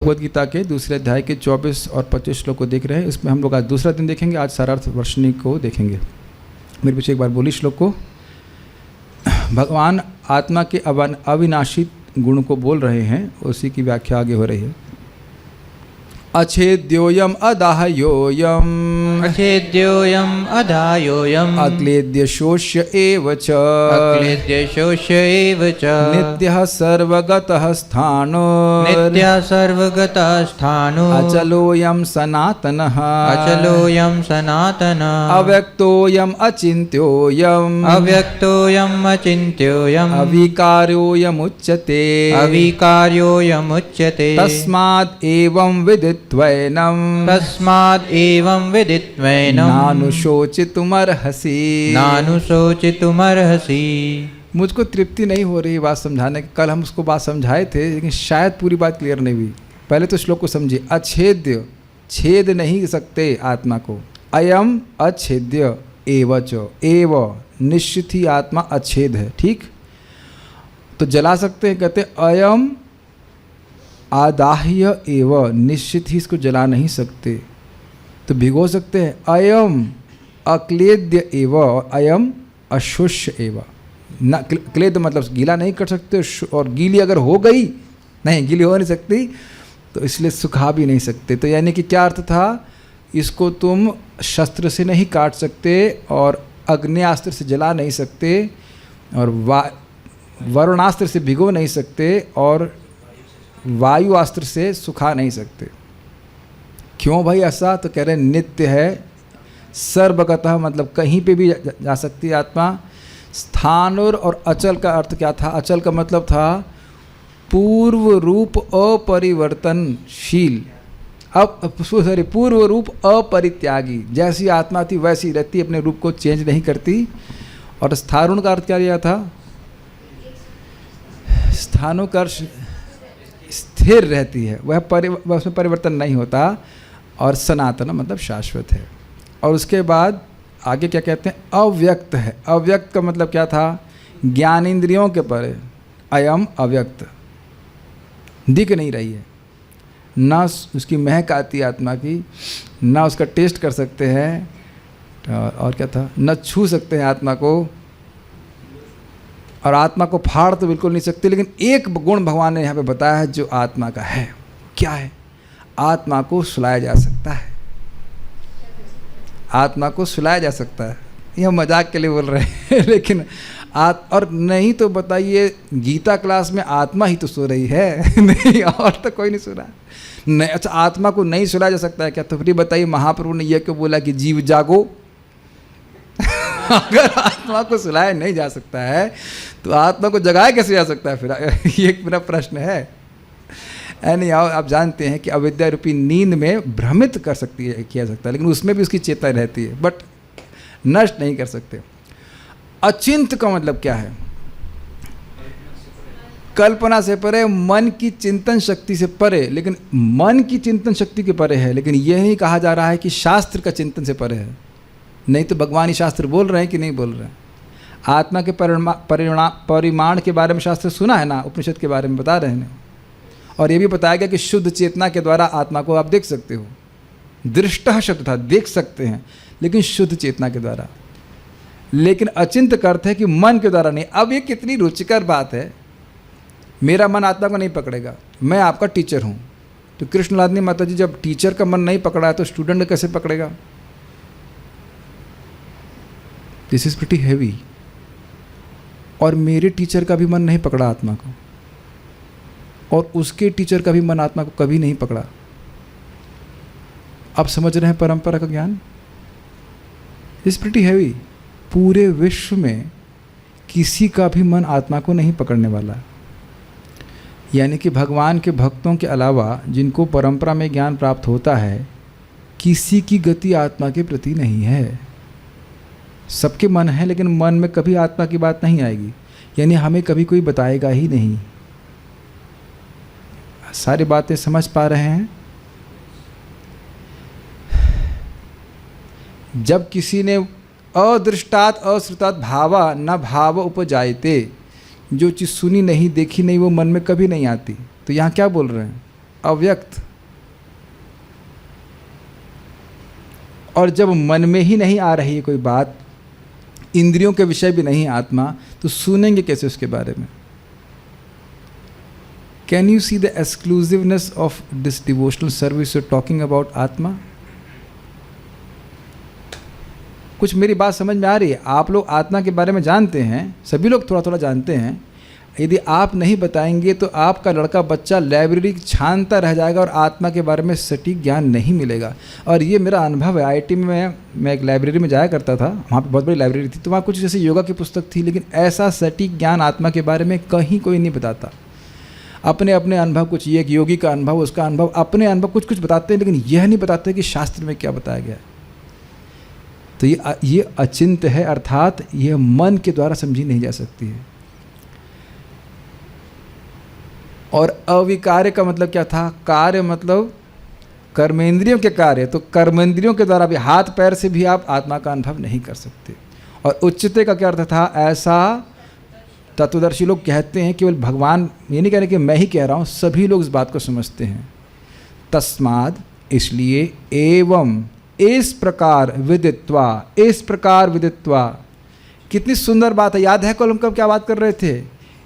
भगवद गीता के दूसरे अध्याय के 24 और 25 श्लोक को देख रहे हैं। इसमें हम लोग आज दूसरा दिन देखेंगे। आज सारार्थ वर्षणी को देखेंगे। मेरे पीछे एक बार बोली श्लोक को। भगवान आत्मा के अविनाशी गुण को बोल रहे हैं, उसी की व्याख्या आगे हो रही है। अछेद्योयम अदाह्योयम अछेद्योयम अदाह्योयम अक्लेद्य शोष्य एव च अक्लेद्य शोष्य एव च नित्यः सर्वगतः स्थानो नित्यः सर्वगतः स्थानो अचलोयम सनातनः अचलोयम सनातनः अव्यक्तोयम अचिन्त्योयम अव्यक्तोयम अचिन्त्योयम अविकार्योयमुच्यते अविकार्योयमुच्यते तस्माद् एवं विदित्वैनं तस्माद् एवं विदित्वैनं नानुशोचितुमर्हसि नानुशोचितुमर्हसि। मुझको तृप्ति नहीं हो रही बात समझाने की। कल हम उसको बात समझाए थे, लेकिन शायद पूरी बात क्लियर नहीं हुई। पहले तो श्लोक को समझिए। अछेद्य, छेद नहीं सकते आत्मा को। अयम अछेद्य एवच, एव निश्चित ही आत्मा अछेद है। ठीक, तो जला सकते हैं, कहते अयम आदाह्य एव, निश्चित ही इसको जला नहीं सकते। तो भिगो सकते हैं। अयम अक्लेद्य एव, अयम अशुष्य एव। न क्लेद मतलब गीला नहीं कर सकते, और गीली अगर हो गई, नहीं गीली हो नहीं सकती, तो इसलिए सुखा भी नहीं सकते। तो यानी कि क्या अर्थ था, इसको तुम शस्त्र से नहीं काट सकते, और अग्न्यास्त्र से जला नहीं सकते, और वरुणास्त्र से भिगो नहीं सकते, और वायु अस्त्र से सुखा नहीं सकते। क्यों भाई ऐसा? तो कह रहे हैं नित्य है, सर्वगतः मतलब कहीं पे भी जा सकती है आत्मा। स्थानुर और अचल का अर्थ क्या था? अचल का मतलब था पूर्व रूप अपरिवर्तनशील, पूर्व रूप अपरित्यागी। जैसी आत्मा थी वैसी रहती, अपने रूप को चेंज नहीं करती। और स्थानुर का अर्थ क्या लिया था? स्थानु का स्थिर रहती है, वह उसमें परिवर्तन नहीं होता। और सनातन मतलब शाश्वत है। और उसके बाद आगे क्या कहते हैं? अव्यक्त है। अव्यक्त का मतलब क्या था? ज्ञानेंद्रियों के परे। अयम अव्यक्त, दिख नहीं रही है, ना उसकी महक आती आत्मा की, ना उसका टेस्ट कर सकते हैं, और क्या था, न छू सकते हैं आत्मा को, और आत्मा को फाड़ तो बिल्कुल नहीं सकते। लेकिन एक गुण भगवान ने यहाँ पे बताया है जो आत्मा का है। क्या है? आत्मा को सुलाया जा सकता है। आत्मा को सुलाया जा सकता है। यह मजाक के लिए बोल रहे हैं, लेकिन और नहीं तो बताइए, गीता क्लास में आत्मा ही तो सो रही है नहीं, और तो कोई नहीं सो रहा नहीं। अच्छा, आत्मा को नहीं सुलाया जा सकता है क्या? तो फिर बताइए, महाप्रभु ने यह क्यों बोला कि जीव जागो? अगर आत्मा को सुलाया नहीं जा सकता है, तो आत्मा को जगाया कैसे जा सकता है फिर? ये मेरा प्रश्न है। यानी आप जानते हैं कि अविद्या रूपी नींद में भ्रमित कर सकती है, किया सकता है, लेकिन उसमें भी उसकी चेतना रहती है, बट नष्ट नहीं कर सकते। अचिंत का मतलब क्या है? कल्पना से परे, मन की चिंतन शक्ति से परे। लेकिन मन की चिंतन शक्ति के परे है, लेकिन यह नहीं कहा जा रहा है कि शास्त्र का चिंतन से परे है। नहीं तो भगवानी शास्त्र बोल रहे हैं कि नहीं बोल रहे हैं? आत्मा के परिमाण के बारे में शास्त्र सुना है ना, उपनिषद के बारे में बता रहे हैं। और ये भी बताया गया कि शुद्ध चेतना के द्वारा आत्मा को आप देख सकते हो। दृष्टः शब्द था, देख सकते हैं, लेकिन शुद्ध चेतना के द्वारा। लेकिन अचिंत का अर्थ है कि मन के द्वारा नहीं। अब ये कितनी रुचिकर बात है। मेरा मन आत्मा को नहीं पकड़ेगा, मैं आपका टीचर हूँ। तो कृष्णलादनी माता जी, जब टीचर का मन नहीं पकड़ा है तो स्टूडेंट कैसे पकड़ेगा? This is pretty heavy. और मेरे टीचर का भी मन नहीं पकड़ा आत्मा को, और उसके टीचर का भी मन आत्मा को कभी नहीं पकड़ा। आप समझ रहे हैं परंपरा का ज्ञान? This is pretty heavy. पूरे विश्व में किसी का भी मन आत्मा को नहीं पकड़ने वाला। यानी कि भगवान के भक्तों के अलावा जिनको परंपरा में ज्ञान प्राप्त होता है, किसी की गति आत्मा के प्रति नहीं है। सबके मन है, लेकिन मन में कभी आत्मा की बात नहीं आएगी। यानी हमें कभी कोई बताएगा ही नहीं। सारी बातें समझ पा रहे हैं? जब किसी ने अदृष्टात अश्रुतात् भावा न भाव उपजायते, जो चीज़ सुनी नहीं देखी नहीं वो मन में कभी नहीं आती। तो यहाँ क्या बोल रहे हैं? अव्यक्त। और जब मन में ही नहीं आ रही है कोई बात, इंद्रियों के विषय भी नहीं आत्मा, तो सुनेंगे कैसे उसके बारे में? Can you see the exclusiveness of this devotional service you talking about आत्मा? कुछ मेरी बात समझ में आ रही है? आप लोग आत्मा के बारे में जानते हैं, सभी लोग थोड़ा थोड़ा जानते हैं। यदि आप नहीं बताएंगे तो आपका लड़का बच्चा लाइब्रेरी छानता रह जाएगा और आत्मा के बारे में सटीक ज्ञान नहीं मिलेगा। और ये मेरा अनुभव है। IIT में मैं एक लाइब्रेरी में जाया करता था, वहाँ पे बहुत बड़ी लाइब्रेरी थी, तो वहाँ कुछ जैसे योगा की पुस्तक थी, लेकिन ऐसा सटीक ज्ञान आत्मा के बारे में कहीं कोई नहीं बताता। अपने अपने अनुभव, कुछ ये एक योगी का अनुभव, उसका अनुभव, अपने अनुभव कुछ कुछ बताते हैं, लेकिन यह नहीं बताते कि शास्त्र में क्या बताया गया है। तो ये अचिंत्य है, अर्थात यह मन के द्वारा समझी नहीं जा सकती है। और अविकार्य का मतलब क्या था? कार्य मतलब कर्मेंद्रियों के कार्य, तो कर्मेंद्रियों के द्वारा भी, हाथ पैर से भी आप आत्मा का अनुभव नहीं कर सकते। और उच्चते का क्या अर्थ था? ऐसा तत्वदर्शी लोग कहते हैं, केवल भगवान, ये नहीं कह रहे कि मैं ही कह रहा हूँ, सभी लोग इस बात को समझते हैं। तस्माद, इसलिए, एवं, इस प्रकार विदित्वा, इस प्रकार विदित्वा। कितनी सुंदर बात है। याद है कल हम कब क्या बात कर रहे थे?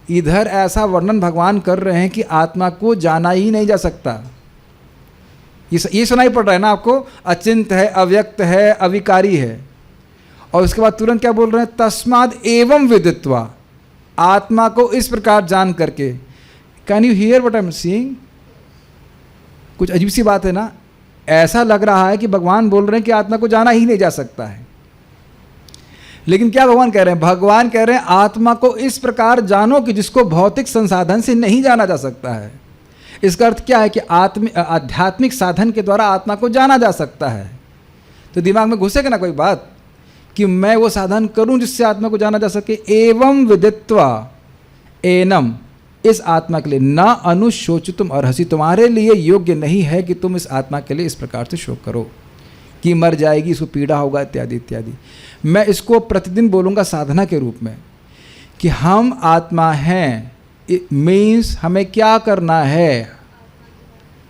इधर ऐसा वर्णन भगवान कर रहे हैं कि आत्मा को जाना ही नहीं जा सकता। ये सुनाई पड़ रहा है ना आपको? अचिंत है, अव्यक्त है, अविकारी है। और उसके बाद तुरंत क्या बोल रहे हैं? तस्माद एवं विदित्वा, आत्मा को इस प्रकार जान करके। Can you here what I am seeing? कुछ अजीब सी बात है ना? ऐसा लग रहा है कि भगवान बोल रहे हैं कि आत्मा को जाना ही नहीं जा सकता है, लेकिन क्या भगवान कह रहे हैं? भगवान कह रहे हैं आत्मा को इस प्रकार जानो कि जिसको भौतिक संसाधन से नहीं जाना जा सकता है। इसका अर्थ क्या है? कि आध्यात्मिक साधन के द्वारा आत्मा को जाना जा सकता है। तो दिमाग में घुसेगा ना कोई बात कि मैं वो साधन करूं जिससे आत्मा को जाना जा सके। एवं विदित्वा, एनम, इस आत्मा के लिए, न अनुशोचितुम अर्हसि, तुम्हारे लिए योग्य नहीं है कि तुम इस आत्मा के लिए इस प्रकार से शोक करो कि मर जाएगी, इसको पीड़ा होगा, इत्यादि इत्यादि। मैं इसको प्रतिदिन बोलूँगा साधना के रूप में कि हम आत्मा हैं। इट मीन्स हमें क्या करना है?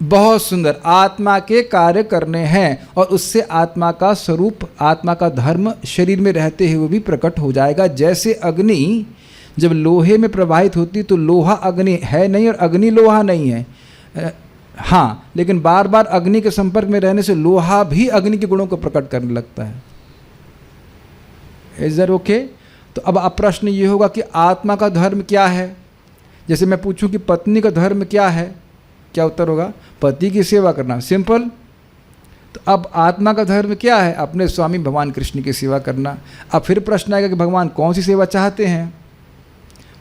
बहुत सुंदर, आत्मा के कार्य करने हैं, और उससे आत्मा का स्वरूप, आत्मा का धर्म शरीर में रहते हुए भी प्रकट हो जाएगा। जैसे अग्नि जब लोहे में प्रवाहित होती तो लोहा अग्नि है नहीं और अग्नि लोहा नहीं है, हाँ, लेकिन बार बार अग्नि के संपर्क में रहने से लोहा भी अग्नि के गुणों को प्रकट करने लगता है। Is that okay? तो अब प्रश्न ये होगा कि आत्मा का धर्म क्या है? जैसे मैं पूछूं कि पत्नी का धर्म क्या है, क्या उत्तर होगा? पति की सेवा करना, सिंपल। तो अब आत्मा का धर्म क्या है? अपने स्वामी भगवान कृष्ण की सेवा करना। अब फिर प्रश्न आएगा कि भगवान कौन सी सेवा चाहते हैं?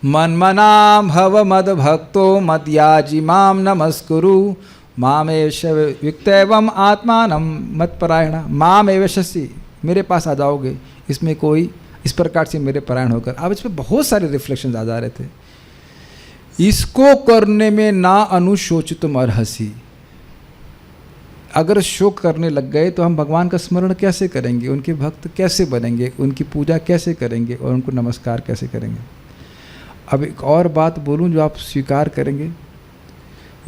मन्मना भव मद भक्तो मद्याजी माम नमस्कुरु मामेश युक्तैवम आत्मानं मत्परायण। मामेवशसि, मेरे पास आ जाओगे, इसमें कोई इस प्रकार से मेरे परायण होकर। अब इस पर बहुत सारे रिफ्लेक्शंस आ जा रहे थे। इसको करने में ना अनुशोचितुम अर्हसि, अगर शोक करने लग गए तो हम भगवान का स्मरण कैसे करेंगे? उनके भक्त कैसे बनेंगे? उनकी पूजा कैसे करेंगे? और उनको नमस्कार कैसे करेंगे? अब एक और बात बोलूं जो आप स्वीकार करेंगे,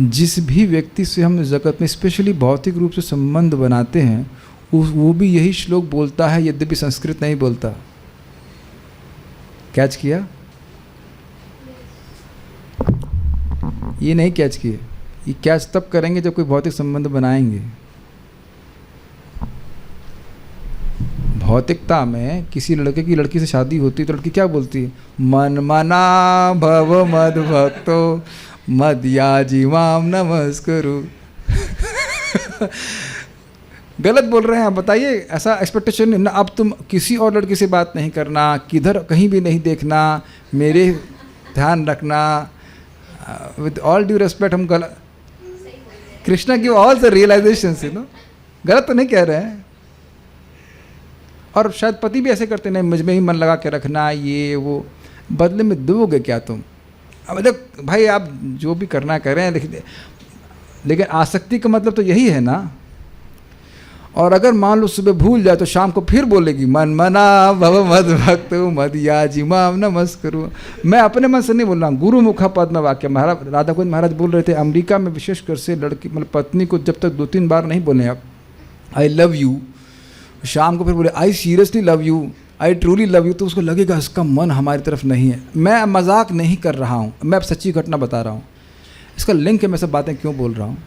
जिस भी व्यक्ति से हम जगत में स्पेशली भौतिक रूप से संबंध बनाते हैं, वो भी यही श्लोक बोलता है, यद्यपि संस्कृत नहीं बोलता। कैच किया? ये नहीं कैच किए। ये कैच तब करेंगे जब कोई भौतिक संबंध बनाएंगे। भौतिकता में किसी लड़के की लड़की से शादी होती है तो लड़की क्या बोलती है? मन्मना भव मद भक्तो मद्याजी माम नमस्कुरु। गलत बोल रहे हैं आप, बताइए। ऐसा एक्सपेक्टेशन ना, अब तुम किसी और लड़की से बात नहीं करना, किधर कहीं भी नहीं देखना, मेरे ध्यान रखना। विद ऑल ड्यू रेस्पेक्ट, हम गलत, Krishna give all the realization, गलत तो नहीं कह रहे हैं। और शायद पति भी ऐसे करते, नहीं मुझ में ही मन लगा के रखना, ये वो, बदले में दोगे क्या तुम? अब देख भाई, आप जो भी करना करें, लेकिन आसक्ति का मतलब तो यही है ना। और अगर मान लो सुबह भूल जाए तो शाम को फिर बोलेगी मन मना भव मद भक्त मद याजी माम नमस्करो। मैं अपने मन से नहीं बोल रहा हूँ, गुरु मुखा पद में वाक्य। महाराज राधा गोविंद महाराज बोल रहे थे, अमेरिका में विशेषकर से लड़की मतलब पत्नी को जब तक 2-3 बार नहीं बोले आप आई लव यू, शाम को फिर बोले I seriously love you, I truly love you, तो उसको लगेगा इसका मन हमारी तरफ नहीं है। मैं मजाक नहीं कर रहा हूँ, मैं अब सच्ची घटना बता रहा हूँ। इसका लिंक है, मैं सब बातें क्यों बोल रहा हूँ।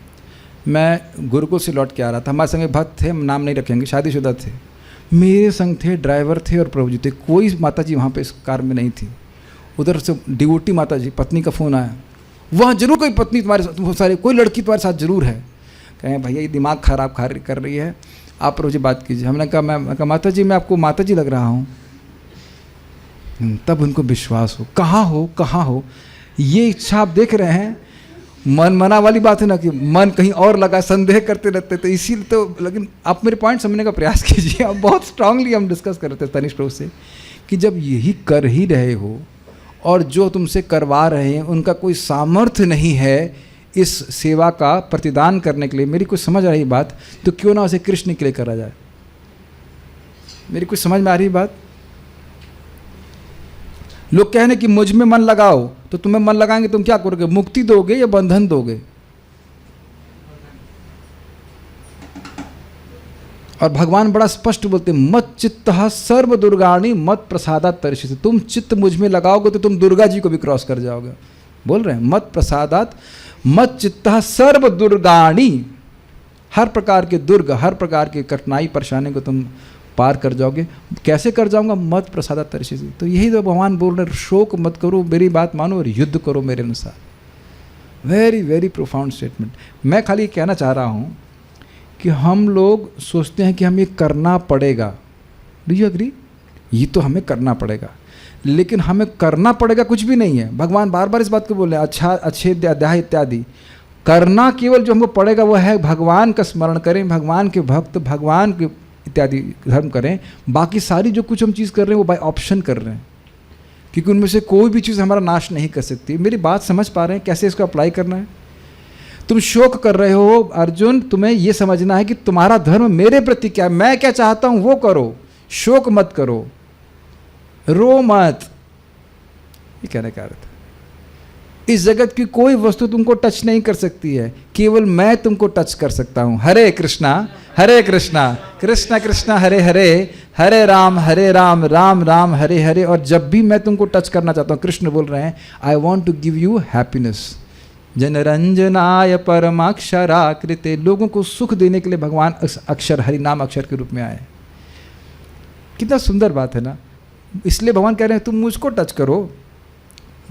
मैं गुरुकुल से लौट के आ रहा था, हमारे संग एक भक्त थे, हम नाम नहीं रखेंगे, शादीशुदा थे, मेरे संग थे, ड्राइवर थे और प्रभु जी थे। कोई माता जी वहाँ पे इस कार में नहीं थी। उधर से डिवोटी माता जी पत्नी का फ़ोन आया, वहाँ जरूर कोई पत्नी तुम्हारे साथ, सारे कोई लड़की तुम्हारे साथ जरूर है। कहें भैया ये दिमाग खराब कर रही है, आप प्रभु जी बात कीजिए। हमने कहा मैं कहा माता जी मैं आपको माता जी लग रहा हूँ। तब उनको विश्वास हो, कहाँ हो ये इच्छा आप देख रहे हैं। मन मना वाली बात है ना कि मन कहीं और लगा, संदेह करते रहते, तो इसीलिए तो। लेकिन आप मेरे पॉइंट समझने का प्रयास कीजिए। आप बहुत स्ट्रांगली हम डिस्कस कर रहे थे तनिष्क प्रभु से कि जब यही कर ही रहे हो और जो तुमसे करवा रहे हैं उनका कोई सामर्थ्य नहीं है इस सेवा का प्रतिदान करने के लिए, मेरी कुछ समझ आ रही बात, तो क्यों ना उसे कृष्ण के लिए करा जाए। मेरी कुछ समझ में आ रही बात। लोग कहने कि मुझ में मन लगाओ, तो तुम्हें मन लगाएंगे तुम क्या करोगे, मुक्ति दोगे या बंधन दोगे। और भगवान बड़ा स्पष्ट बोलते मत चित्तः सर्व दुर्गाणी मत प्रसादात तरिष्यसि। तुम चित्त मुझ में लगाओगे तो तुम दुर्गा जी को भी क्रॉस कर जाओगे। बोल रहे हैं मत प्रसादात मत चित्तः सर्व दुर्गाणी, हर प्रकार के दुर्ग, हर प्रकार की कठिनाई परेशानी को तुम पार कर जाओगे। कैसे कर जाऊंगा, मत प्रसादात तरिष्यसि। तो यही तो भगवान बोल रहे, शोक मत करो, मेरी बात मानो और युद्ध करो मेरे अनुसार। Very very profound statement. मैं खाली कहना चाह रहा हूँ कि हम लोग सोचते हैं कि हमें करना पड़ेगा। Do you agree? ये तो हमें करना पड़ेगा, लेकिन हमें करना पड़ेगा कुछ भी नहीं है। भगवान बार बार इस बात को बोल रहे हैं, अच्छा अच्छे अध्याय इत्यादि। करना केवल जो हमको पड़ेगा वो है भगवान का स्मरण करें, भगवान के भक्त, भगवान के इत्यादि धर्म करें। बाकी सारी जो कुछ हम चीज़ कर रहे हैं वो बाय ऑप्शन कर रहे हैं, क्योंकि उनमें से कोई भी चीज़ हमारा नाश नहीं कर सकती। मेरी बात समझ पा रहे हैं कैसे इसको अप्लाई करना है? तुम शोक कर रहे हो अर्जुन, तुम्हें यह समझना है कि तुम्हारा धर्म मेरे प्रति क्या है, मैं क्या चाहता हूं वो करो, शोक मत करो, रो मत। ये कहने का अर्थ है। इस जगत की कोई वस्तु तुमको टच नहीं कर सकती है, केवल मैं तुमको टच कर सकता हूं। हरे कृष्णा कृष्णा कृष्णा हरे हरे, हरे राम राम राम हरे हरे। और जब भी मैं तुमको टच करना चाहता हूं, कृष्ण बोल रहे हैं I want to give you happiness. जनरंजनाय परमाक्षराकृते, लोगों को सुख देने के लिए भगवान अक्षर, हरि नाम अक्षर के रूप में आए। कितना सुंदर बात है ना। इसलिए भगवान कह रहे हैं तुम मुझको टच करो,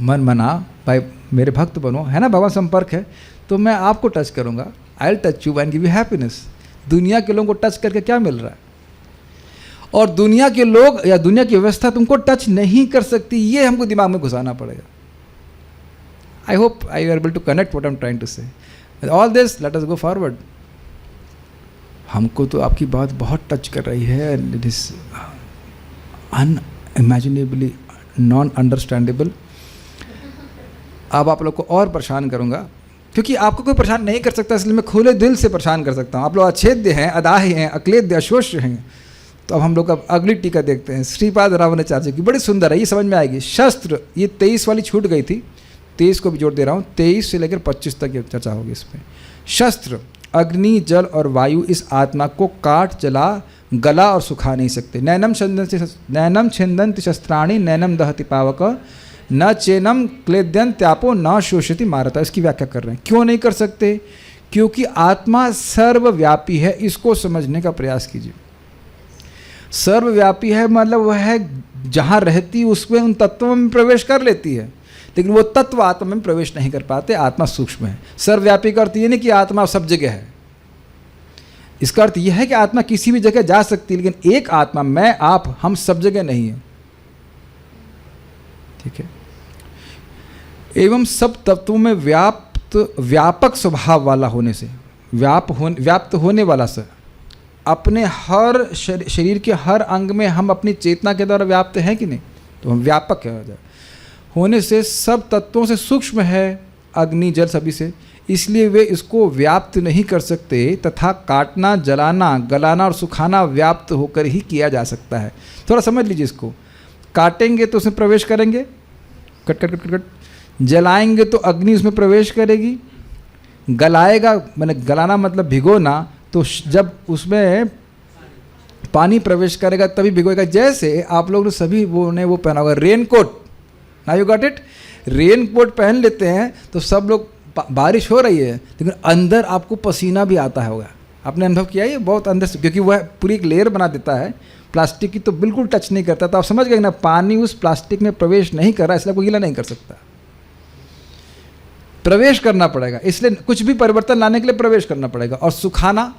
मन मना, भाई मेरे भक्त बनो, है ना। भगवान संपर्क है, तो मैं आपको टच करूंगा, I will touch you and give you happiness. दुनिया के लोगों को टच करके क्या मिल रहा है? और दुनिया के लोग या दुनिया की व्यवस्था तुमको टच नहीं कर सकती, ये हमको दिमाग में घुसाना पड़ेगा। I hope I are able to connect what I'm trying to say. With all this, let us go forward. हमको तो आपकी बात बहुत टच कर रही है, and it is unimaginably non-understandable. अब आप लोग को और परेशान करूँगा, क्योंकि आपको कोई परेशान नहीं कर सकता, इसलिए मैं खुले दिल से परेशान कर सकता हूँ। आप लोग अच्छेद्य हैं, अदाह्य हैं, अक्लेद्य, अशोष्य हैं। तो अब हम लोग अब अगली टीका देखते हैं, श्रीपाद रामानुजाचार्य की, बड़ी सुंदर है, ये समझ में आएगी। शस्त्र, ये 23 वाली छूट गई थी, 23 को भी जोड़ दे रहा हूँ, 23 से लेकर 25 तक ये चर्चा होगी इसमें। शस्त्र अग्नि, जल और वायु इस आत्मा को काट, जला, गला और सुखा नहीं सकते। नैनम छिंदन्ति शस्त्राणि नैनम दहति पावक न चेनम क्लेद्यन्त्यापो न शोषति मारता। इसकी व्याख्या कर रहे हैं, क्यों नहीं कर सकते? क्योंकि आत्मा सर्वव्यापी है। इसको समझने का प्रयास कीजिए। सर्वव्यापी है मतलब वह है जहाँ रहती उसमें उन तत्वों में प्रवेश कर लेती है, लेकिन वो तत्व आत्मा में प्रवेश नहीं कर पाते। आत्मा सूक्ष्म है। सर्वव्यापी का अर्थ ये नहीं कि आत्मा सब जगह है, इसका अर्थ यह है कि आत्मा किसी भी जगह जा सकती है, लेकिन एक आत्मा, मैं, आप, हम सब जगह नहीं है। ठीक है। एवं सब तत्वों में व्यापक स्वभाव वाला होने से, व्याप्त होने वाला से, अपने हर शरीर के हर अंग में हम अपनी चेतना के द्वारा व्याप्त हैं कि नहीं? तो हम व्यापक है होने से सब तत्वों से सूक्ष्म है, अग्नि जल सभी से, इसलिए वे इसको व्याप्त नहीं कर सकते, तथा काटना, जलाना, गलाना और सुखाना व्याप्त होकर ही किया जा सकता है। थोड़ा समझ लीजिए इसको। काटेंगे तो उसमें प्रवेश करेंगे, कट कट कट कट। जलाएंगे तो अग्नि उसमें प्रवेश करेगी। गलाएगा, मैंने गलाना मतलब भिगोना, तो जब उसमें पानी प्रवेश करेगा तभी भिगोएगा। जैसे आप लोग ने सभी वो पहना होगा रेनकोट, ना यू गॉट इट। रेनकोट पहन लेते हैं तो सब लोग, बारिश हो रही है लेकिन अंदर आपको पसीना भी आता है होगा, आपने अनुभव किया है बहुत अंदर से, क्योंकि वह पूरी एक लेयर बना देता है प्लास्टिक की, तो बिल्कुल टच नहीं करता। तो आप समझ गए ना, पानी उस प्लास्टिक में प्रवेश नहीं कर रहा, इसलिए आपको गीला नहीं कर सकता। प्रवेश करना पड़ेगा, इसलिए कुछ भी परिवर्तन लाने के लिए प्रवेश करना पड़ेगा। और सुखाना,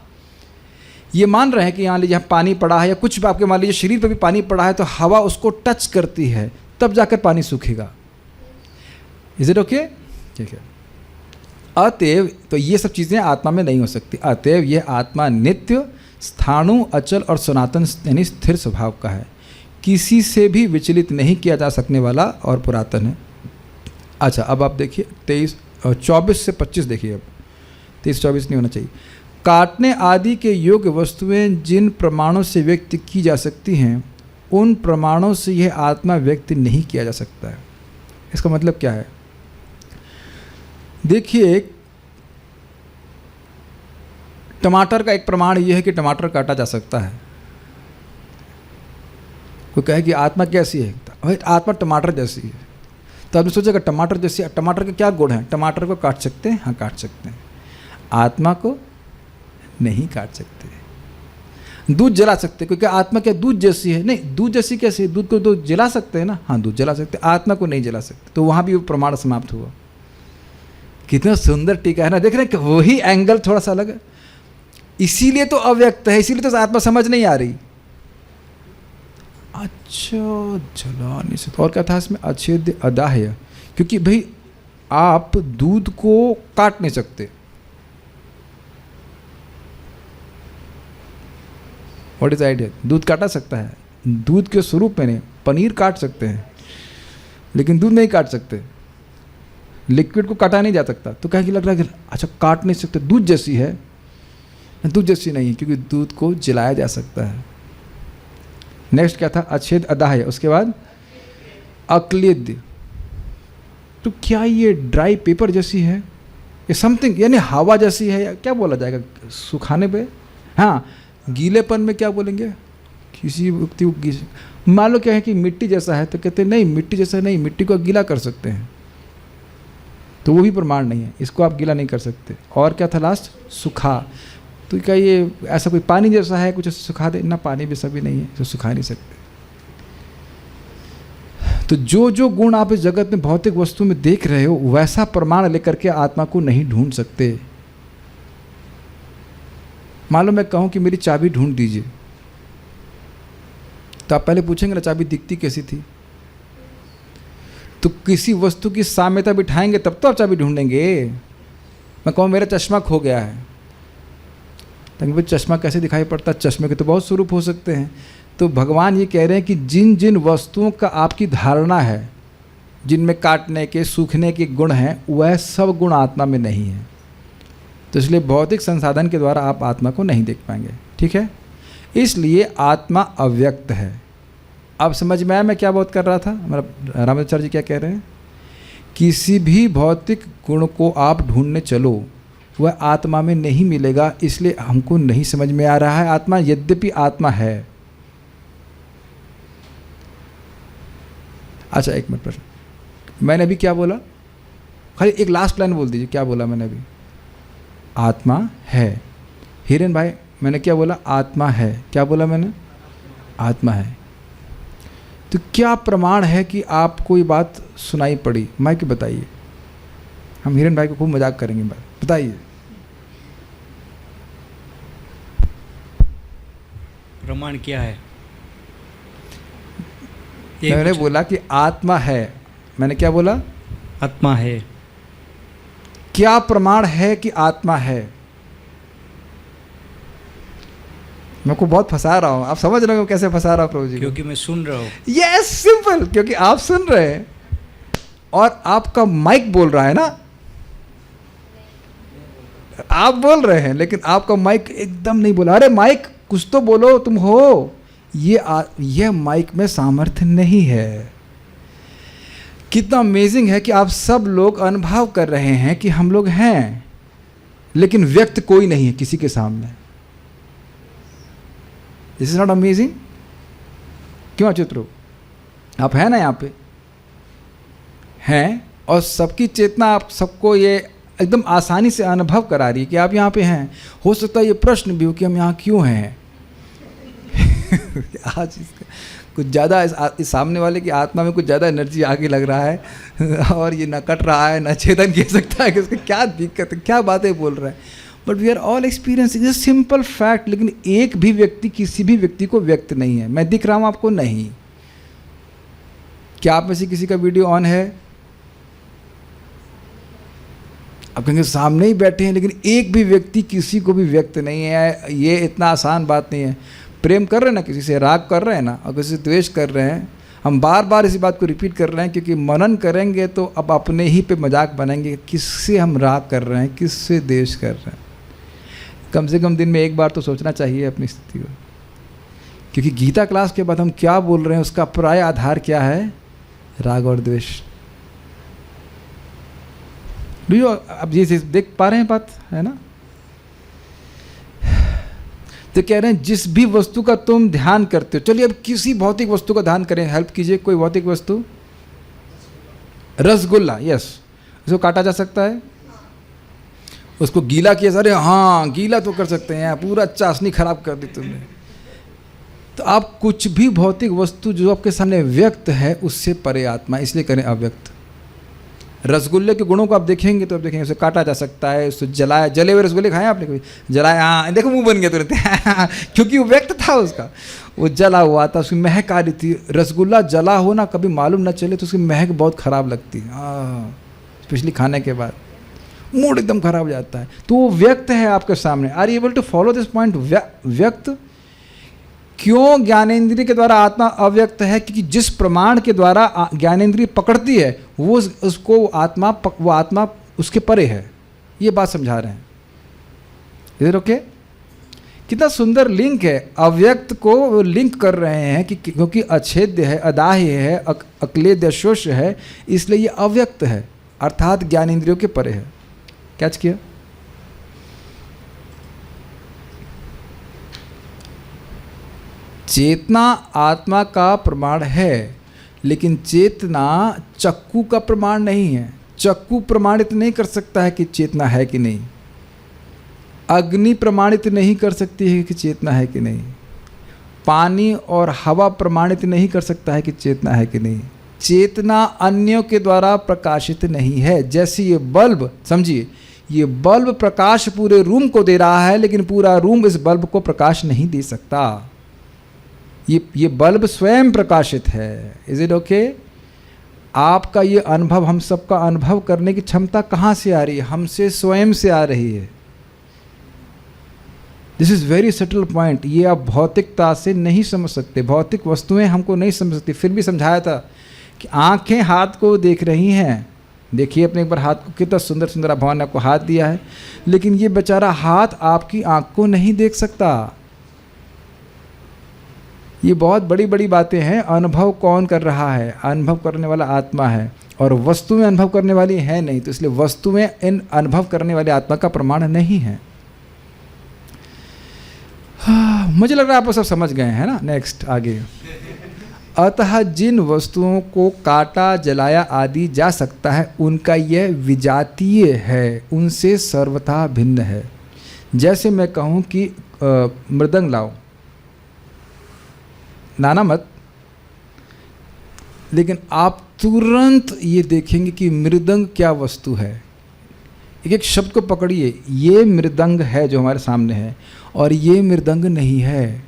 ये मान रहे हैं कि यहाँ लीजिए यहाँ पानी पड़ा है या कुछ भी आपके मान लीजिए शरीर पर भी पानी पड़ा है, तो हवा उसको टच करती है तब जाकर पानी सूखेगा। Is it okay? ठीक है। अतएव तो ये सब चीज़ें आत्मा में नहीं हो सकती। अतएव यह आत्मा नित्य, स्थाणु, अचल और सनातन यानी स्थिर स्वभाव का है, किसी से भी विचलित नहीं किया जा सकने वाला और पुरातन है। अच्छा, अब आप देखिए 24 से 25 देखिए। अब 23-24 नहीं होना चाहिए। काटने आदि के योग्य वस्तुएं जिन प्रमाणों से व्यक्त की जा सकती हैं, उन प्रमाणों से यह आत्मा व्यक्त नहीं किया जा सकता है। इसका मतलब क्या है? देखिए, टमाटर का एक प्रमाण यह है कि टमाटर काटा जा सकता है। कोई कहे कि आत्मा कैसी है? भाई आत्मा टमाटर जैसी है। तो आपने सोचेगा टमाटर जैसी, टमाटर के क्या गुण हैं? टमाटर को काट सकते हैं? हाँ, काट सकते हैं। आत्मा को नहीं काट सकते। दूध जला सकते, क्योंकि आत्मा क्या दूध जैसी है? नहीं, दूध जैसी कैसी है? दूध को तो जला सकते हैं ना। हाँ, दूध जला सकते, आत्मा को नहीं जला सकते। तो वहाँ भी वो प्रमाण समाप्त हुआ। कितना सुंदर टीका है ना, देख रहे हैं कि वही एंगल थोड़ा सा अलग है। इसीलिए तो अव्यक्त है, इसीलिए तो आत्मा समझ नहीं आ रही। अच्छा, जला नहीं सकते। और क्या था इसमें? अच्छेद्य अदाह्य, क्योंकि भाई आप दूध को काट नहीं सकते। What is idea? दूध काटा सकता है, दूध के स्वरूप में नहीं। पनीर काट सकते हैं लेकिन दूध नहीं काट सकते। लिक्विड को काटा नहीं जा सकता। तो क्या लग रहा है कि अच्छा काट नहीं सकते, दूध जैसी है? दूध जैसी नहीं है, क्योंकि दूध को जलाया जा सकता है। नेक्स्ट क्या था? अच्छेद अदाह्य। उसके बाद अक्लेद्य। तो क्या ये ड्राई पेपर जैसी है? ये समथिंग यानी हवा जैसी है, या क्या बोला जाएगा सुखाने पे? हाँ, गीलेपन में क्या बोलेंगे? किसी व्यक्ति को मान लो क्या है कि मिट्टी जैसा है, तो कहते हैं नहीं मिट्टी जैसा नहीं, मिट्टी को गीला कर सकते हैं। तो वो भी प्रमाण नहीं है, इसको आप गीला नहीं कर सकते। और क्या था लास्ट? सुखा। तो क्या ये ऐसा कोई पानी जैसा है कुछ सुखा दे? ना, पानी भी सभी नहीं है, तो सुखा नहीं सकते। तो जो जो गुण आप इस जगत में भौतिक वस्तु में देख रहे हो, वैसा प्रमाण लेकर के आत्मा को नहीं ढूंढ सकते। मान लो मैं कहूँ कि मेरी चाबी ढूंढ दीजिए, तो आप पहले पूछेंगे ना चाबी दिखती कैसी थी? तो किसी वस्तु की साम्यता बिठाएंगे तब तो आप चाबी ढूंढेंगे। मैं कहूँ मेरा चश्मा खो गया है, तो भाई चश्मा कैसे दिखाई पड़ता? चश्मे के तो बहुत स्वरूप हो सकते हैं। तो भगवान ये कह रहे हैं कि जिन जिन वस्तुओं का आपकी धारणा है, जिनमें काटने के, सूखने के गुण हैं, वह सब गुण आत्मा में नहीं है। तो इसलिए भौतिक संसाधन के द्वारा आप आत्मा को नहीं देख पाएंगे। ठीक है, इसलिए आत्मा अव्यक्त है। अब समझ में आया मैं क्या बात कर रहा था? हमारा रामाचार्य जी क्या कह रहे हैं? किसी भी भौतिक गुण को आप ढूंढने चलो, वह आत्मा में नहीं मिलेगा। इसलिए हमको नहीं समझ में आ रहा है आत्मा, यद्यपि आत्मा है। अच्छा, एक मिनट, प्रश्न मैंने अभी क्या बोला? खाली एक लास्ट लाइन बोल दीजिए, क्या बोला मैंने अभी? आत्मा है। हिरेन भाई, मैंने क्या बोला? आत्मा है। क्या बोला मैंने? आत्मा है। तो क्या प्रमाण है कि आपको ये बात सुनाई पड़ी? माइक बताइए। हम हिरेन भाई को खूब मजाक करेंगे, बताइए। प्रमाण क्या है? मैंने बोला कि आत्मा है। मैंने क्या बोला? आत्मा है। क्या प्रमाण है कि आत्मा है? मैं को बहुत फंसा रहा हूं, आप समझ रहे हो कैसे फंसा रहा हूं प्रभु जी? क्योंकि मैं सुन रहा हूँ। यस, सिंपल, क्योंकि आप सुन रहे हैं और आपका माइक बोल रहा है ना। आप बोल रहे हैं लेकिन आपका माइक एकदम नहीं बोला। अरे माइक कुछ तो बोलो, तुम हो। ये माइक में सामर्थ्य नहीं है। कितना अमेजिंग है कि आप सब लोग अनुभव कर रहे हैं कि हम लोग हैं, लेकिन व्यक्त कोई नहीं है किसी के सामने। This is not amazing? क्यों अच्युत रूप? आप हैं ना यहाँ पे, हैं, और सबकी चेतना आप सबको ये एकदम आसानी से अनुभव करा रही है कि आप यहाँ पे हैं। हो सकता है ये प्रश्न भी हो कि हम यहाँ क्यों हैं। आज कुछ ज़्यादा इस सामने वाले की आत्मा में कुछ ज़्यादा एनर्जी आगे लग रहा है और ये न कट रहा है न छेदन कह सकता है कि उसको क्या दिक्कत है, क्या बातें बोल रहा है। But we are all experiencing a simple fact. लेकिन एक भी व्यक्ति किसी भी व्यक्ति को व्यक्त नहीं है। मैं दिख रहा हूँ आपको? नहीं। क्या आप में से किसी का वीडियो ऑन है? आप कहेंगे सामने ही बैठे हैं, लेकिन एक भी व्यक्ति किसी को भी व्यक्त नहीं है। ये इतना आसान बात नहीं है। प्रेम कर रहे हैं ना, किसी से राग कर रहे हैं ना, और किसी से द्वेष कर रहे हैं। हम बार बार इसी बात को रिपीट कर रहे हैं क्योंकि मनन करेंगे तो अब अपने ही पे मजाक बनाएंगे। किससे हम राग कर रहे हैं, किससे द्वेष कर रहे हैं? कम से कम दिन में एक बार तो सोचना चाहिए अपनी स्थिति को, क्योंकि गीता क्लास के बाद हम क्या बोल रहे हैं उसका प्राय आधार क्या है? राग और द्वेष। अब ये देख पा रहे हैं बात, है ना? तो कह रहे हैं जिस भी वस्तु का तुम ध्यान करते हो। चलिए अब किसी भौतिक वस्तु का ध्यान करें, हेल्प कीजिए। कोई भौतिक वस्तु, रसगुल्ला, यस, उसको काटा जा सकता है, उसको गीला किया। अरे हाँ, गीला तो कर सकते हैं, पूरा चाशनी खराब कर दी तुमने। तो आप कुछ भी भौतिक वस्तु जो आपके सामने व्यक्त है उससे परे आत्मा, इसलिए करें अव्यक्त। रसगुल्ले के गुणों को आप देखेंगे तो आप देखेंगे उसे काटा जा सकता है, उसको जलाया। जले हुए रसगुल्ले खाए आपने कभी? जलाया, हाँ देखो मुंह बन गया तुरंत क्योंकि वो व्यक्त था उसका, वो जला हुआ था, उसकी महक आ रही थी। रसगुल्ला जला हो ना, कभी मालूम न चले तो उसकी महक बहुत ख़राब लगती है, स्पेशली खाने के बाद मूड एकदम खराब हो जाता है। तो वो व्यक्त है आपके सामने। Are you able to follow this point? व्यक्त। क्यों ज्ञानेंद्रिय के द्वारा आत्मा अव्यक्त है? क्योंकि जिस प्रमाण के द्वारा ज्ञानेंद्रिय पकड़ती है वो उसको वो आत्मा उसके परे है। ये बात समझा रहे हैं। इधर ओके? कितना सुंदर लिंक है। अव्यक्त को वो लिंक कर रहे हैं कि क्योंकि अछेद्य है, अदाह्य है, अक्लेद्य, शोष्य है, इसलिए ये अव्यक्त है, अर्थात ज्ञानेंद्रियों के परे है। कैच किया? चेतना आत्मा का प्रमाण है, लेकिन चेतना चक्कू का प्रमाण नहीं है। चक्कू प्रमाणित नहीं कर सकता है कि चेतना है कि नहीं। अग्नि प्रमाणित नहीं कर सकती है कि चेतना है कि नहीं। पानी और हवा प्रमाणित नहीं कर सकता है कि चेतना है कि नहीं। चेतना अन्यों के द्वारा प्रकाशित नहीं है। जैसे ये बल्ब, समझिए, ये बल्ब प्रकाश पूरे रूम को दे रहा है, लेकिन पूरा रूम इस बल्ब को प्रकाश नहीं दे सकता। ये बल्ब स्वयं प्रकाशित है। Is it okay? आपका ये अनुभव, हम सबका अनुभव करने की क्षमता कहाँ से आ रही है? हमसे स्वयं से आ रही है। This is very subtle point. ये आप भौतिकता से नहीं समझ सकते, भौतिक वस्तुएं हमको नहीं समझ सकती। फिर भी समझाया था कि आंखें हाथ को देख रही हैं। देखिए अपने एक बार हाथ को, कितना सुंदर सुंदर भगवान ने आपको हाथ दिया है, लेकिन ये बेचारा हाथ आपकी आंख को नहीं देख सकता। ये बहुत बड़ी बड़ी बातें हैं। अनुभव कौन कर रहा है? अनुभव करने वाला आत्मा है, और वस्तुएं अनुभव करने वाली है नहीं। तो इसलिए वस्तुएं इन अनुभव करने वाले आत्मा का प्रमाण नहीं है। मुझे लग रहा है आप सब समझ गए हैं ना। नेक्स्ट आगे। अतः जिन वस्तुओं को काटा, जलाया आदि जा सकता है, उनका यह विजातीय है, उनसे सर्वथा भिन्न है। जैसे मैं कहूँ कि मृदंग लाओ, लाना मत, लेकिन आप तुरंत ये देखेंगे कि मृदंग क्या वस्तु है। एक एक शब्द को पकड़िए। ये मृदंग है जो हमारे सामने है, और ये मृदंग नहीं है।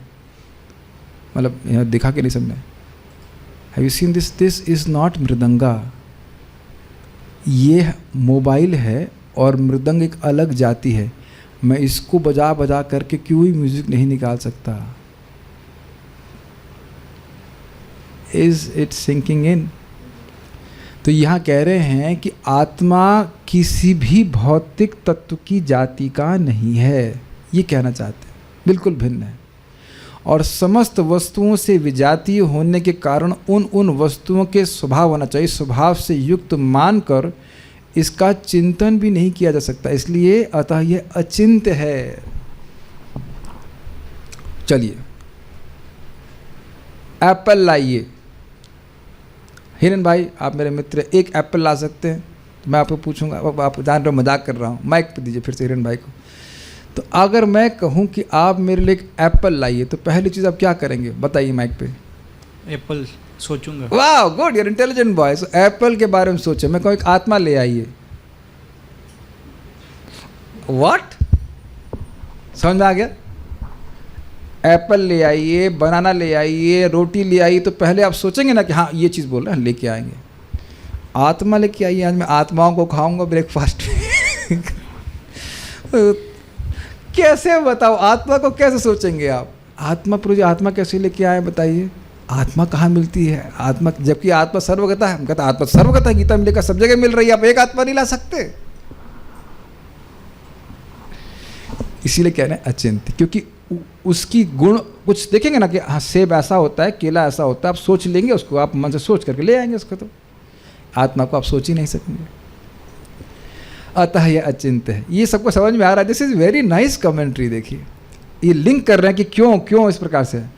मतलब यहाँ दिखा के नहीं समझे। Have you seen this? This is not mridanga. ये मोबाइल है और मृदंग एक अलग जाति है। मैं इसको बजा बजा करके क्यों ही म्यूजिक नहीं निकाल सकता? Is it sinking in? तो यहाँ कह रहे हैं कि आत्मा किसी भी भौतिक तत्व की जाति का नहीं है, ये कहना चाहते हैं, बिल्कुल भिन्न है। और समस्त वस्तुओं से विजातीय होने के कारण उन वस्तुओं के स्वभाव होना चाहिए, स्वभाव से युक्त मानकर इसका चिंतन भी नहीं किया जा सकता, इसलिए अतः यह अचिंत्य है। चलिए, एप्पल लाइए। हिरन भाई, आप मेरे मित्र, एक एप्पल ला सकते हैं? तो मैं आपको पूछूंगा, आप जान रहे हो मजाक कर रहा हूँ, माइक पे दीजिए फिर से हिरन भाई को। तो अगर मैं कहूँ कि आप मेरे लिए एक एप्पल लाइए, तो पहली चीज़ आप क्या करेंगे बताइए माइक पे? एप्पल सोचूंगा। वाह, good, you're intelligent boy. So apple के बारे में सोचे। मैं कहूँ एक आत्मा ले आइए, व्हाट? समझ में आ गया? एप्पल ले आइए, बनाना ले आइए, रोटी ले आइए, तो पहले आप सोचेंगे ना कि हाँ ये चीज़ बोल रहे हैं, लेके आएंगे। आत्मा लेके आइए, आज मैं आत्माओं को खाऊंगा ब्रेकफास्ट में। कैसे बताओ, आत्मा को कैसे सोचेंगे आप? आत्मा पुरुष, आत्मा कैसे लेके आए बताइए? आत्मा कहाँ मिलती है? आत्मा, जबकि आत्मा सर्वगता है। हम कहते हैं आत्मा सर्वगता है, गीता में लिखा सब जगह मिल रही है, आप एक आत्मा नहीं ला सकते। इसीलिए कह रहे हैं अचिंत्य, क्योंकि उसकी गुण कुछ देखेंगे ना कि हाँ सेब ऐसा होता है, केला ऐसा होता है, आप सोच लेंगे उसको, आप मन से सोच करके ले आएंगे उसको। तो आत्मा को आप सोच ही नहीं सकेंगे, अतः यह अचिंत्य है। ये सबको समझ में आ रहा है? This is very nice commentary. देखिए, ये लिंक कर रहे हैं कि क्यों इस प्रकार से है।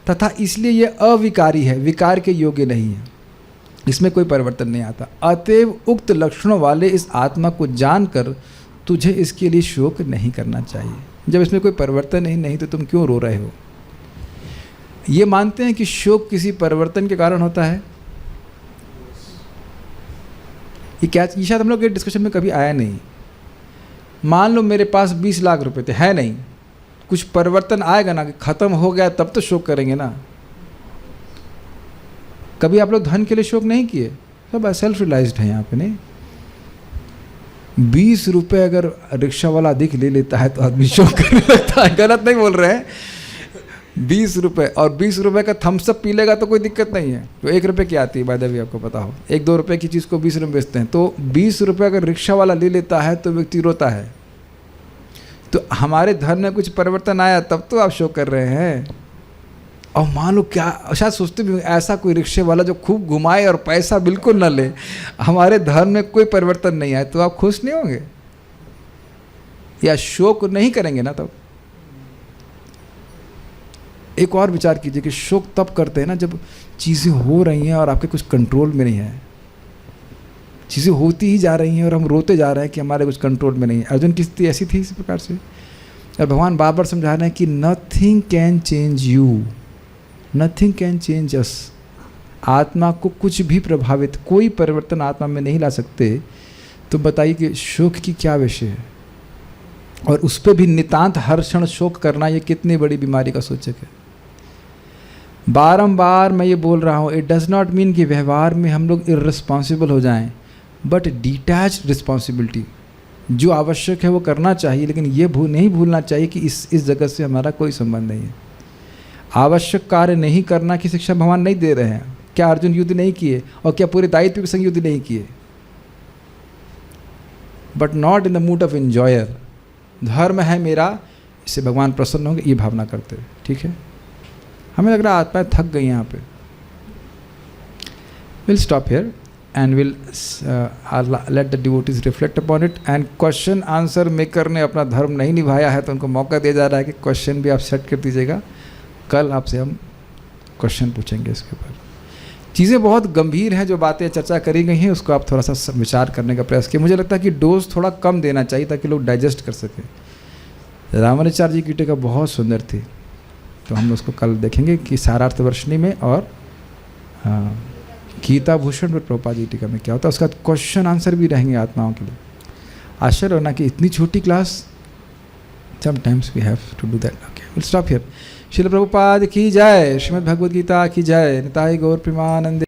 तथा इसलिए यह अविकारी है, विकार के योग्य नहीं है, इसमें कोई परिवर्तन नहीं आता। अतएव उक्त लक्षणों वाले इस आत्मा को जानकर तुझे इसके लिए शोक नहीं करना चाहिए। जब इसमें कोई परिवर्तन ही नहीं तो तुम क्यों रो रहे हो? ये मानते हैं कि शोक किसी परिवर्तन के कारण होता है? ये क्या, ये शायद हम लोग के डिस्कशन में कभी आया नहीं। मान लो मेरे पास 20 लाख रुपए थे, है नहीं, कुछ परिवर्तन आएगा ना कि खत्म हो गया, तब तो शोक करेंगे ना। कभी आप लोग धन के लिए शोक नहीं किए? सब सेल्फ रियलाइज्ड है यहाँ पे। नहीं, 20 रुपये अगर रिक्शा वाला अधिक ले लेता है तो आदमी शोक करने लगता है। गलत नहीं बोल रहे हैं। 20 रुपये, और 20 रुपये का थम्सअप पी लेगा तो कोई दिक्कत नहीं है। तो 1 रुपये की आती है, बाय द वे आपको पता हो, 1-2 रुपये की चीज़ को 20 रुपये बेचते हैं। तो 20 रुपये अगर रिक्शा वाला ले लेता है तो व्यक्ति रोता है। तो हमारे धन में कुछ परिवर्तन आया तब तो आप शोक कर रहे हैं। और मान लो क्या, शायद सोचते भी ऐसा कोई रिक्शे वाला जो खूब घुमाए और पैसा बिल्कुल ना ले, हमारे धन में कोई परिवर्तन नहीं आए, तो आप खुश नहीं होंगे या शोक नहीं करेंगे ना? तब एक और विचार कीजिए कि शोक तब करते हैं ना जब चीज़ें हो रही हैं और आपके कुछ कंट्रोल में नहीं है। चीज़ें होती ही जा रही हैं और हम रोते जा रहे हैं कि हमारे कुछ कंट्रोल में नहीं है। अर्जुन की स्थिति ऐसी थी इस प्रकार से। और भगवान बार बार समझा रहे हैं कि nothing can change you, nothing can change us. आत्मा को कुछ भी प्रभावित, कोई परिवर्तन आत्मा में नहीं ला सकते। तो बताइए कि शोक की क्या विषय है? और उस पर भी नितांत हर क्षण शोक करना, ये कितनी बड़ी बीमारी का सूचक है। बारंबार मैं ये बोल रहा हूँ, इट डज़ नॉट मीन कि व्यवहार में हम लोग इर्रिस्पॉन्सिबल हो जाएं, बट डिटैच रिस्पॉन्सिबिलिटी, जो आवश्यक है वो करना चाहिए, लेकिन ये नहीं भूलना चाहिए कि इस जगत से हमारा कोई संबंध नहीं है। आवश्यक कार्य नहीं करना की शिक्षा भगवान नहीं दे रहे हैं। क्या अर्जुन युद्ध नहीं किए? और क्या पूरे दायित्व के संग युद्ध नहीं किए? But not in the mood off enjoyer. धर्म है मेरा, इससे भगवान प्रसन्न होंगे, ये भावना करते हुए। ठीक है, हमें लग रहा है आत्माएं थक गई यहाँ पे। Will stop here and will let the devotees reflect upon it। and question answer maker ने अपना धर्म नहीं निभाया है तो उनको मौका दिया जा रहा है कि क्वेश्चन भी आप सेट कर दीजिएगा। कल आपसे हम क्वेश्चन पूछेंगे इसके ऊपर। चीज़ें बहुत गंभीर हैं, जो बातें चर्चा करी गई हैं उसको आप थोड़ा सा विचार करने का प्रयास किए। मुझे लगता है कि डोज थोड़ा कम देना चाहिए ताकि लोग डाइजेस्ट कर सकें। रामानुजाचार्य जी की टीका बहुत सुंदर थी, तो हम उसको कल देखेंगे कि सारार्थ वर्षिणी में, और गीता भूषण पर प्रभुपाद जी टीका में क्या होता है। उसका क्वेश्चन आंसर भी रहेंगे आत्माओं के लिए। आश्चर्य होना कि इतनी छोटी class, sometimes we have to do that. Okay, will stop here. Srila Prabhupada की जय, श्रीमद् भगवद गीता की जय। निताई गौर प्रेमानंदे।